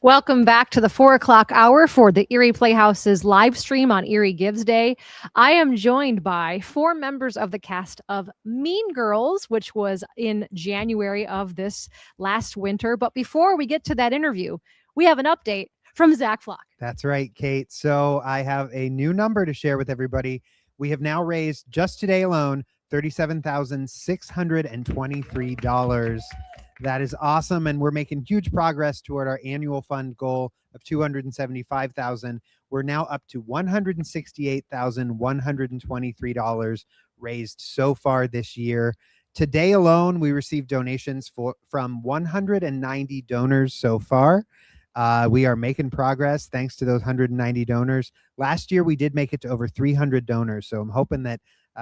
Welcome back to the 4 o'clock hour for the Erie Playhouse's live stream on Erie Gives Day. I am joined by 4 members of the cast of Mean Girls, which was in January of this last winter. But before we get to that interview, we have an update from Zach Flock. That's right, Kate. So I have a new number to share with everybody. We have now raised, just today alone, $37,623. That is awesome, and we're making huge progress toward our annual fund goal of $275,000. We're now up to $168,123 raised so far this year. Today alone, we received donations from 190 donors so far. We are making progress thanks to those 190 donors. Last year, we did make it to over 300 donors, so I'm hoping that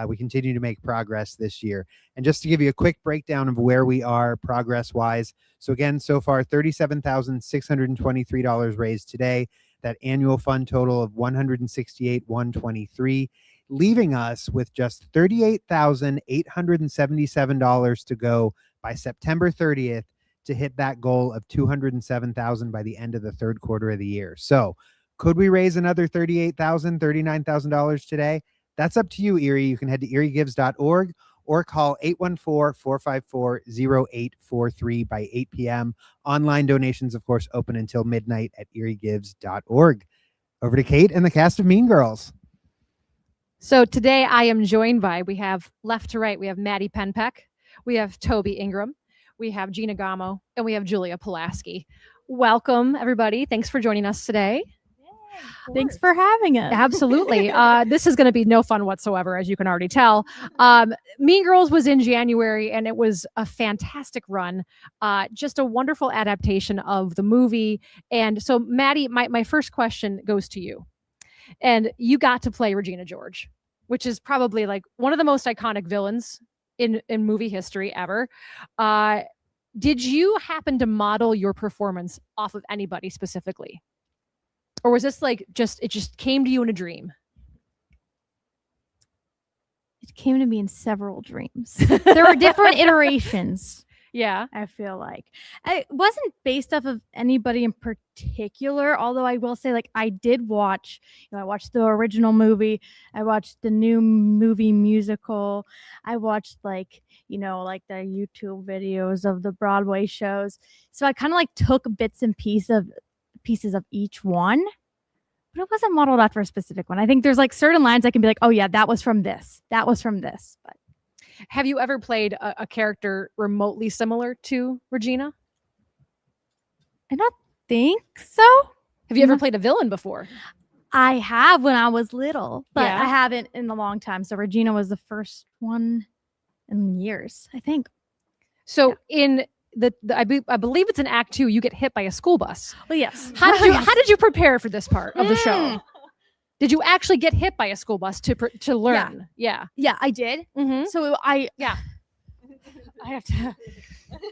we continue to make progress this year. And just to give you a quick breakdown of where we are progress-wise. So again, so far, $37,623 raised today. That annual fund total of $168,123, leaving us with just $38,877 to go by September 30th to hit that goal of $207,000 by the end of the third quarter of the year. So could we raise another $38,000, $39,000 today? That's up to you, Erie. You can head to eriegives.org or call 814-454-0843 by 8 p.m. Online donations, of course, open until midnight at eriegives.org. Over to Kate and the cast of Mean Girls. So today I am joined by, we have left to right, we have Maddie Penpeck, we have Toby Ingram, we have Gina Gamo, and we have Julia Pulaski. Welcome, everybody. Thanks for joining us today. Thanks for having us. Absolutely. This is going to be no fun whatsoever, as you can already tell. Mean Girls was in January, and it was a fantastic run. Just a wonderful adaptation of the movie. And so, Maddie, my first question goes to you. And you got to play Regina George, which is probably like one of the most iconic villains in movie history ever. Did you happen to model your performance off of anybody specifically? Or was this like it just came to you in a dream? It came to me in several dreams. There were different iterations. Yeah. I feel like it wasn't based off of anybody in particular, although I will say, like, I did watch, I watched the original movie. I watched the new movie musical. I watched like the YouTube videos of the Broadway shows. So I kind of like took bits and pieces of each one, but it wasn't modeled after a specific one. I think there's like certain lines I can be like, oh yeah, that was from this. That was from this. But have you ever played a character remotely similar to Regina? I don't think so. Have you ever played a villain before? I have when I was little, but Yeah. I haven't in a long time. So Regina was the first one in years, I think. So in I believe it's in Act 2, you get hit by a school bus. Well, yes. How did you prepare for this part of the show? Did you actually get hit by a school bus to learn? Yeah. Yeah, I did. Mm-hmm. So I have to.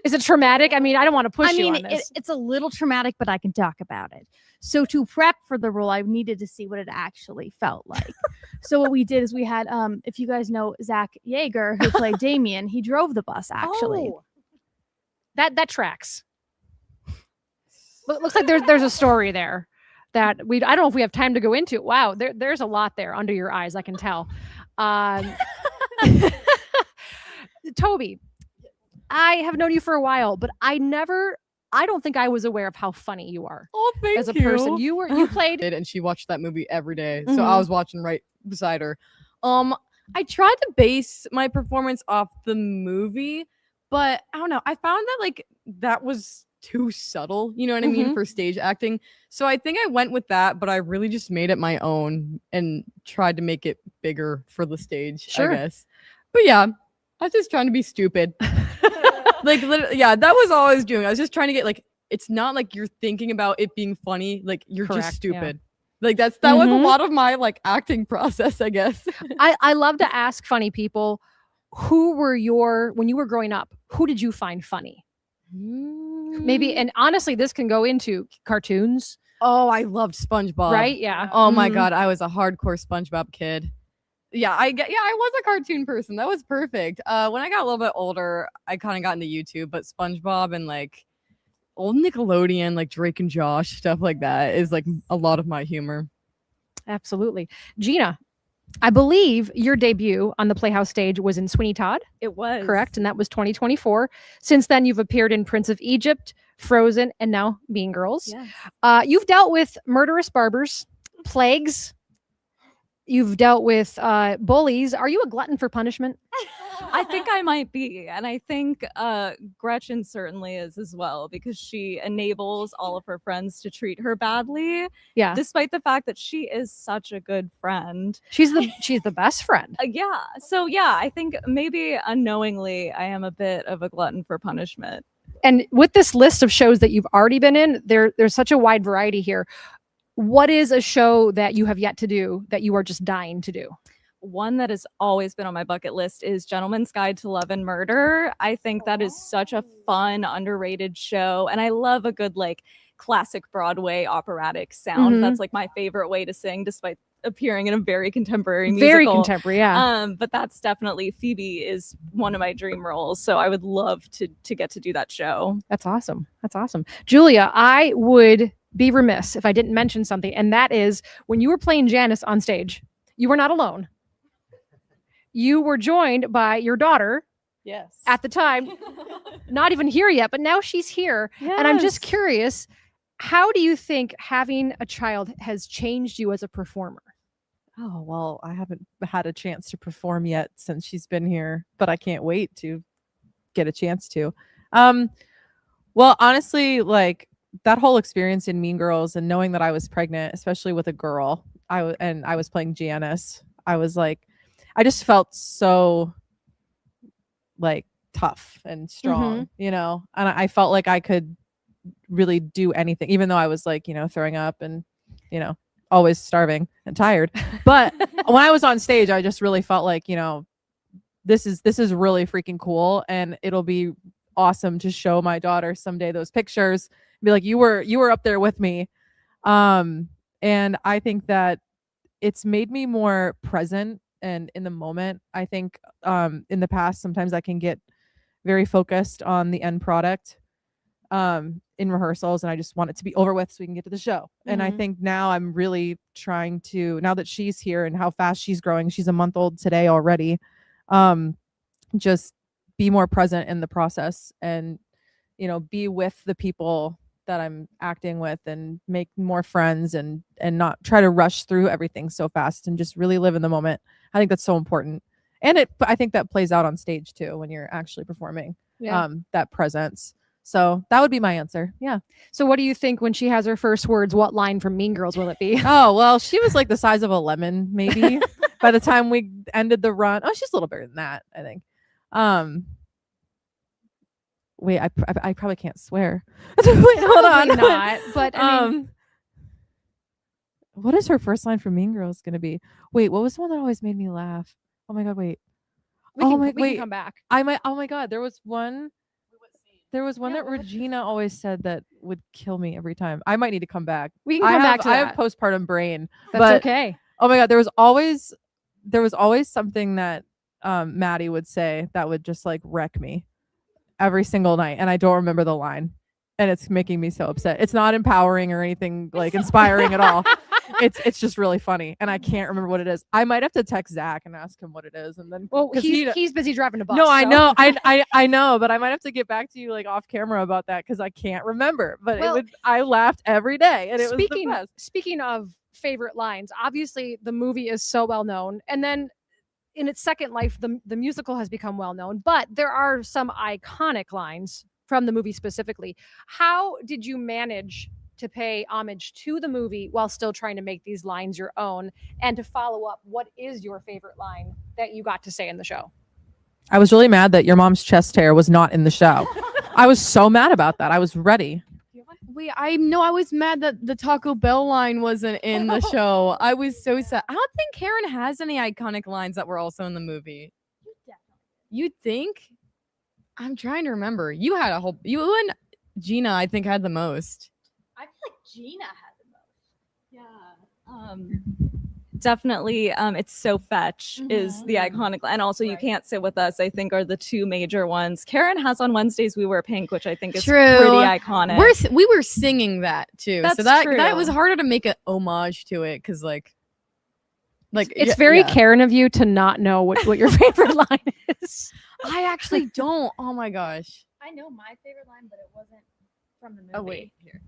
Is it traumatic? I mean, I don't want to push you on this. It's a little traumatic, but I can talk about it. So to prep for the role, I needed to see what it actually felt like. So what we did is we had, if you guys know Zach Yeager, who played Damien, he drove the bus actually. Oh. That tracks. But looks like there's a story there that I don't know if we have time to go into. Wow, there's a lot there under your eyes, I can tell. Toby, I have known you for a while, but I don't think I was aware of how funny you are. Oh, thank you. As a person, you played, and she watched that movie every day, so I was watching right beside her. I tried to base my performance off the movie, but I don't know. I found that like that was too subtle, you know what I mean, for stage acting. So I think I went with that, but I really just made it my own and tried to make it bigger for the stage, Sure. I guess. But yeah, I was just trying to be stupid. Like, yeah, that was all I was doing. I was just trying to get like, it's not like you're thinking about it being funny. Like you're Correct, just stupid. Yeah. Like that was a lot of my like acting process, I guess. I love to ask funny people, when you were growing up, who did you find funny? Maybe, and honestly, this can go into cartoons. Oh, I loved SpongeBob. Right? Yeah. Oh my God, I was a hardcore SpongeBob kid. Yeah, I was a cartoon person. That was perfect. When I got a little bit older, I kind of got into YouTube, but SpongeBob and like old Nickelodeon, like Drake and Josh, stuff like that is like a lot of my humor. Absolutely. Gina, I believe your debut on the Playhouse stage was in Sweeney Todd, It was correct? And that was 2024. Since then, you've appeared in Prince of Egypt, Frozen, and now Mean Girls. Yes. You've dealt with murderous barbers, plagues. You've dealt with bullies. Are you a glutton for punishment? I think I might be, and I think Gretchen certainly is as well, because she enables all of her friends to treat her badly, Yeah, despite the fact that she is such a good friend. she's the best friend. Yeah. So yeah, I think maybe unknowingly I am a bit of a glutton for punishment. And with this list of shows that you've already been in, there's such a wide variety here. What is a show that you have yet to do that you are just dying to do? One that has always been on my bucket list is Gentleman's Guide to Love and Murder. I think that is such a fun, underrated show. And I love a good, like, classic Broadway operatic sound. Mhm. That's like my favorite way to sing, despite appearing in a very contemporary musical. Very contemporary, yeah. But that's definitely, Phoebe is one of my dream roles. So I would love to get to do that show. That's awesome. That's awesome. Julia, I would be remiss if I didn't mention something, and that is when you were playing Janice on stage, you were not alone. You were joined by your daughter Yes. at the time, not even here yet, but now she's here. And I'm just curious, how do you think having a child has changed you as a performer? Oh, well, I haven't had a chance to perform yet since she's been here, but I can't wait to get a chance to. Well, honestly, like that whole experience in Mean Girls and knowing that I was pregnant, especially with a girl, I was playing Janice. I was like, I just felt so like tough and strong, you know, and I felt like I could really do anything, even though I was like, you know, throwing up and, you know, always starving and tired. But when I was on stage, I just really felt like, you know, this is really freaking cool, and it'll be awesome to show my daughter someday those pictures, be like, you were up there with me. And I think that it's made me more present and in the moment. I think in the past, sometimes I can get very focused on the end product in rehearsals, and I just want it to be over with so we can get to the show. And I think now I'm really trying to, now that she's here and how fast she's growing, she's a month old today already, just be more present in the process and, you know, be with the people that I'm acting with and make more friends and not try to rush through everything so fast and just really live in the moment. I think that's so important. And I think that plays out on stage too when you're actually performing, that presence. So that would be my answer. Yeah. So what do you think when she has her first words? What line from Mean Girls will it be? Oh, well, she was like the size of a lemon, maybe by the time we ended the run. Oh, she's a little bigger than that, I think. Wait, I probably can't swear. Wait, hold on. Probably not, but I mean, what is her first line for Mean Girls going to be? Wait, what was the one that always made me laugh? Oh my God, wait. we can come back. Oh my God, there was one that Regina always said that would kill me every time. I might need to come back. We can come back to I that. have postpartum brain. That's but, okay. Oh my God, there was always something that Maddie would say that would just like wreck me every single night, and I don't remember the line, and it's making me so upset. It's not empowering or anything like inspiring at all. It's just really funny, and I can't remember what it is. I might have to text Zach and ask him what it is, and then Well, he's busy driving a bus. no, I so. know, I know, but I might have to get back to you like off camera about that because I can't remember. But Well, I laughed every day, and it was the best. Speaking of favorite lines, obviously the movie is so well known, and then in its second life, the musical has become well known, but there are some iconic lines from the movie specifically. How did you manage to pay homage to the movie while still trying to make these lines your own? And to follow up, what is your favorite line that you got to say in the show? I was really mad that your mom's chest hair was not in the show. I was so mad about that. I was ready. Wait, I was mad that the Taco Bell line wasn't in the show. I was so sad. I don't think Karen has any iconic lines that were also in the movie. You think? I'm trying to remember. You and Gina, I think, had the most. I feel like Gina had the most. Yeah. Definitely, it's so fetch is the Mm-hmm. iconic, and also you can't sit with us. I think are the two major ones. Karen has on Wednesdays we wear pink, which I think is True. pretty iconic. We were singing that too, so That's that was true. harder to make an homage to it because like It's very Karen of you to not know what your favorite line is. I actually don't. Oh my gosh. I know my favorite line, but it wasn't from the movie. Oh wait, here.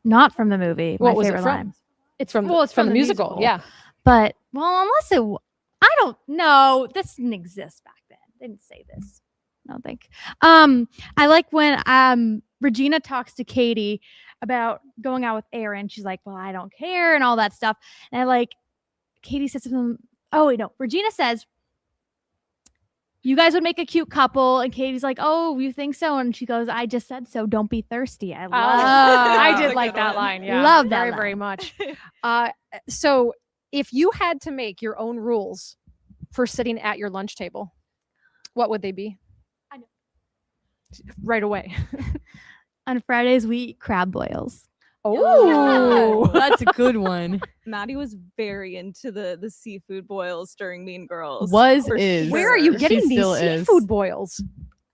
Not from the movie. What my was it favorite from? line. It's from Well, it's from from the the musical. musical. Yeah. But well, unless I don't know. This didn't exist back then. They didn't say this. I don't think. I like when Regina talks to Katie about going out with Aaron. She's like, "Well, I don't care," and all that stuff. And I like Katie says something. Oh wait, no. Regina says, "You guys would make a cute couple," and Katie's like, "Oh, you think so?" And she goes, "I just said so. Don't be thirsty." I love. I That's did a like good that one. line. Yeah. Love that very, line. very much. So if you had to make your own rules for sitting at your lunch table, what would they be? I know. Right away. On Fridays, we eat crab boils. Oh, That's a good one. Maddie was very into the seafood boils during Mean Girls. Was for is. where are you She getting these still is. seafood boils?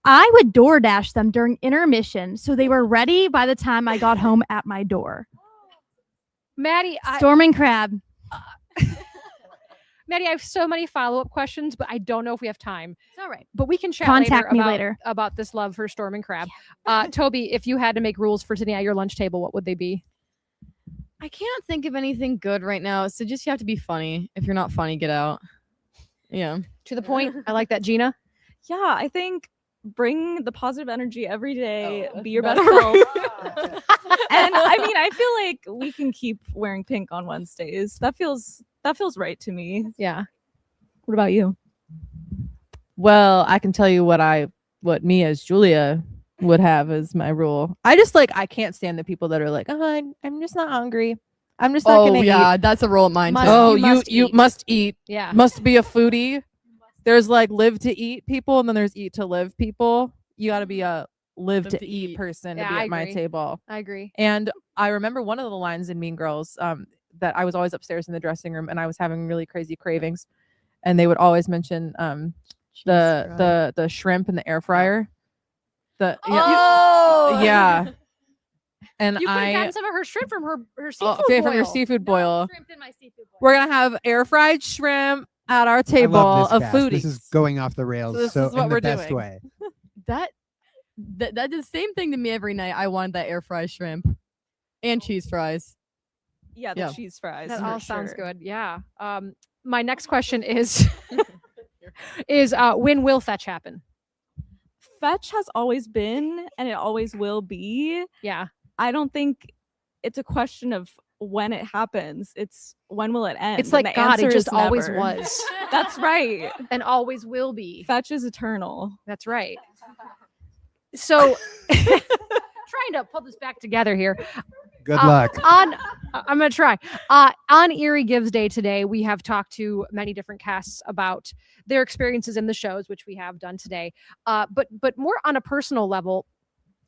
I would DoorDash them during intermission, so they were ready by the time I got home at my door. Maddie, Storming crab. Maddie, I have so many follow-up questions, but I don't know if we have time. It's all right. But we can chat Contact me about, later. about this love for Storm and Crab. Toby, if you had to make rules for sitting at your lunch table, what would they be? I can't think of anything good right now, so just you have to be funny. If you're not funny, get out. Yeah. To the point. I like that, Gina. Yeah, I think bring the positive energy every day. Oh, be your that's best self. better. And I mean, I feel like we can keep wearing pink on Wednesdays. That feels right to me. Yeah. What about you? Well, I can tell you what me as Julia would have as my rule. I can't stand the people that are like, oh, I'm just not hungry. I'm just not Oh gonna yeah, eat. that's a role of mine Must- too. Oh, you must you eat. must eat. Yeah. Must be a foodie. There's like live to eat people, and then there's eat to live people. You got to be a live to eat person Yeah, to be I at my agree. table. I agree. And I remember one of the lines in Mean Girls that I was always upstairs in the dressing room, and I was having really crazy cravings, and they would always mention the shrimp in the air fryer. Oh yeah. And You could have I gotten some of her shrimp from her seafood from boil. your seafood boil. Shrimp in my seafood boil. We're gonna have air fried shrimp at our table I love this of cast. foodies. This is going off the rails. So this So is what in the we're best doing. way. That did the same thing to me every night. I wanted that air fried shrimp and cheese fries. Yeah, the Yeah. cheese fries. That for all sounds sure. good. Yeah. My next question is when will fetch happen? Fetch has always been and it always will be. Yeah. I don't think it's a question of when it happens. It's when will it end? It's And like the God, it answer just is always never. was That's right. and always will be. Fetch is eternal. That's right. So trying to pull this back together here. Good luck. I'm gonna try. On Erie Gives Day today, we have talked to many different casts about their experiences in the shows, which we have done today. But more on a personal level,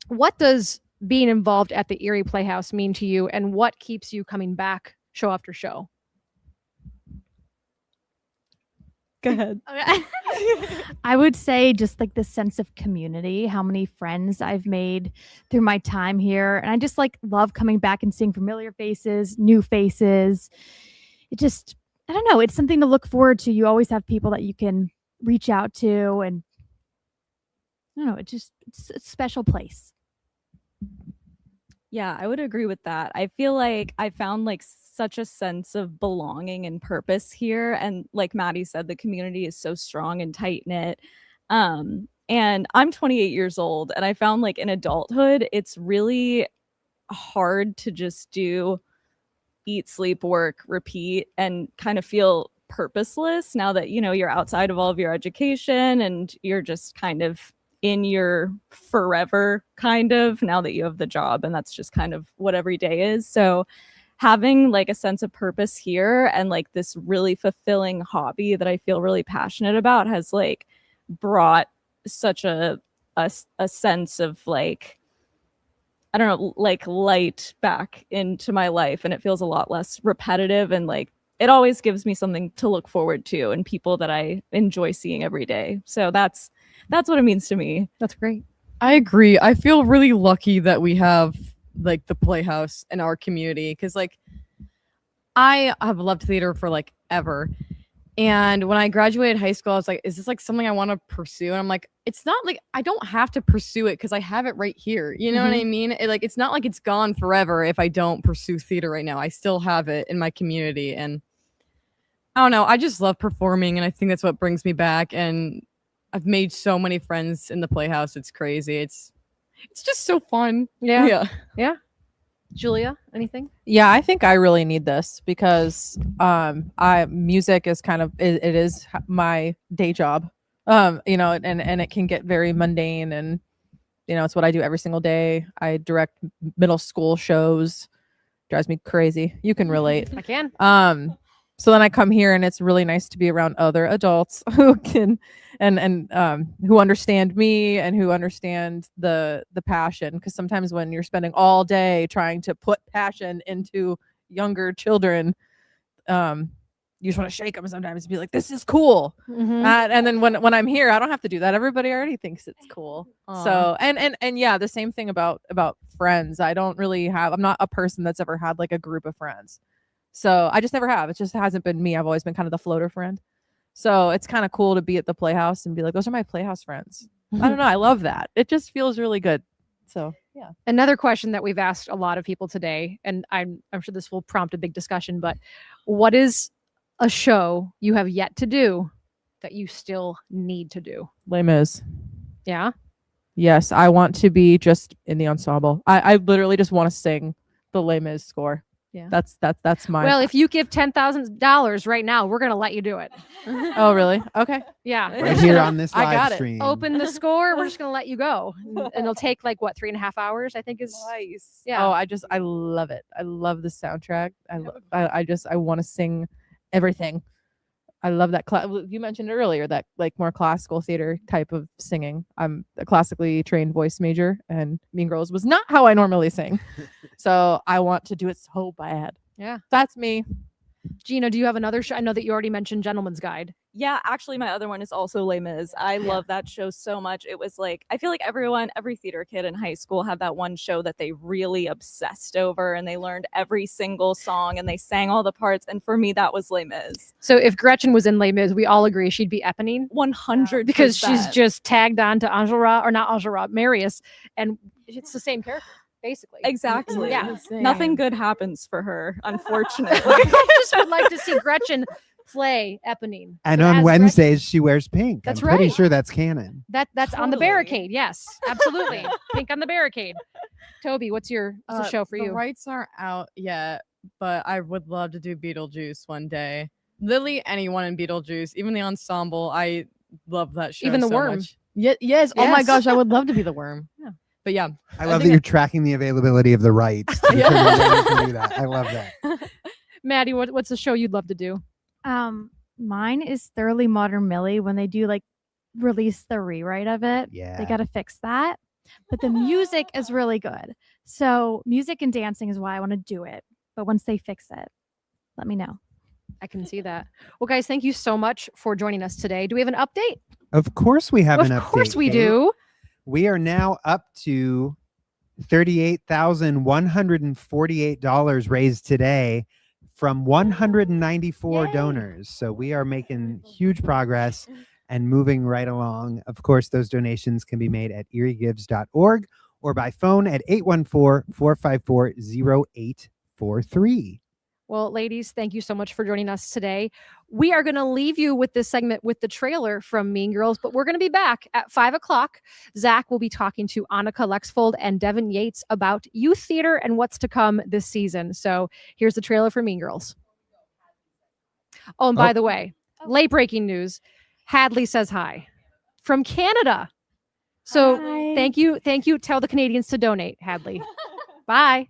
what does being involved at the Erie Playhouse mean to you, and what keeps you coming back show after show? Go ahead. Okay. I would say just like the sense of community, how many friends I've made through my time here. And I just like love coming back and seeing familiar faces, new faces. It just, I don't know, it's something to look forward to. You always have people that you can reach out to. And I don't know, it's a special place. Yeah, I would agree with that. I feel like I found like such a sense of belonging and purpose here. And like Maddie said, the community is so strong and tight knit. And I'm 28 years old, and I found like in adulthood, it's really hard to just do eat, sleep, work, repeat, and kind of feel purposeless now that, you're outside of all of your education and you're just kind of in your forever kind of now that you have the job, and that's just kind of what every day is. So having like a sense of purpose here and like this really fulfilling hobby that I feel really passionate about has like brought such a sense of like, I don't know, like light back into my life, and it feels a lot less repetitive and like it always gives me something to look forward to and people that I enjoy seeing every day. So that's what it means to me. That's great. I agree. I feel really lucky that we have like the Playhouse in our community because like I have loved theater for like ever. And when I graduated high school, I was like, is this like something I want to pursue? And I'm like, it's not like I don't have to pursue it because I have it right here. You know what I mean? It's not like it's gone forever if I don't pursue theater right now. I still have it in my community. And I don't know. I just love performing. And I think that's what brings me back. And I've made so many friends in the Playhouse. It's crazy. It's just so fun. Yeah. Julia, anything? Yeah, I think I really need this because I music is kind of it is my day job. You know, and it can get very mundane, and you know, it's what I do every single day. I direct middle school shows. Drives me crazy. You can relate. I can. So then I come here and it's really nice to be around other adults who can and who understand me and who understand the passion. Because sometimes when you're spending all day trying to put passion into younger children, you just want to shake them sometimes and be like, "This is cool." And then when I'm here, I don't have to do that. Everybody already thinks it's cool. So and yeah, the same thing about friends. I don't really have. I'm not a person that's ever had like a group of friends. So I just never have. It just hasn't been me. I've always been kind of the floater friend. So it's kind of cool to be at the Playhouse and be like, those are my Playhouse friends. I don't know. I love that. It just feels really good. So yeah. Another question that we've asked a lot of people today, and I'm sure this will prompt a big discussion, but what is a show you have yet to do that you still need to do? Les Mis. Yeah. Yes. I want to be just in the ensemble. I literally just want to sing the Les Mis score. Yeah. That's my. Well, if you give $10,000 right now, we're gonna let you do it. Oh, really? Okay. Yeah. Right here on this I live got it. stream. Open the score. We're just gonna let you go, and it'll take like what 3.5 hours, I think is. Nice. Yeah. Oh, I love it. I love the soundtrack. I want to sing everything. I love that. You mentioned earlier that like more classical theater type of singing. I'm a classically trained voice major, and Mean Girls was not how I normally sing. So I want to do it so bad. Yeah. That's me. Gina, do you have another show? I know that you already mentioned Gentleman's Guide. Yeah, actually, my other one is also Les Mis. I love that show so much. It was like, I feel like every theater kid in high school had that one show that they really obsessed over, and they learned every single song and they sang all the parts. And for me, that was Les Mis. So if Gretchen was in Les Mis, we all agree she'd be Eponine 100%. because she's just tagged on to Enjolras, or not Enjolras, Marius, and it's the same character. Basically. Exactly. Yeah. Nothing good happens for her, unfortunately. I just would like to see Gretchen play Eponine. And So on as Wednesdays, she wears pink. That's I'm pretty right. sure that's canon. That's on the Totally. barricade. Yes, absolutely. Pink on the barricade. Toby, what's the show for The you? rights aren't out yet, but I would love to do Beetlejuice one day. Literally anyone in Beetlejuice, even the ensemble. I love that show. Even the so worm. much. Yes. Oh my Yes. gosh, I would love to be the worm. Yeah. But yeah, I love that think you're tracking the availability of the rights. To determine when you can do that. I love that. Maddie, what's the show you'd love to do? Mine is Thoroughly Modern Millie. When they do like release the rewrite of it, Yeah. they got to fix that. But the music is really good. So music and dancing is why I want to do it. But once they fix it, let me know. I can see that. Well, guys, thank you so much for joining us today. Do we have an update? Of course we have an update. Of course we Kate. do. We are now up to $38,148 raised today from 194 donors. So we are making huge progress and moving right along. Of course, those donations can be made at eriegives.org or by phone at 814-454-0843. Well, ladies, thank you so much for joining us today. We are going to leave you with this segment with the trailer from Mean Girls, but we're going to be back at 5 o'clock. Zach will be talking to Annika Lexfold and Devin Yates about youth theater and what's to come this season. So here's the trailer for Mean Girls. Oh, and by the way, late breaking news, Hadley says hi from Canada. So Hi. thank you. Tell the Canadians to donate, Hadley. Bye.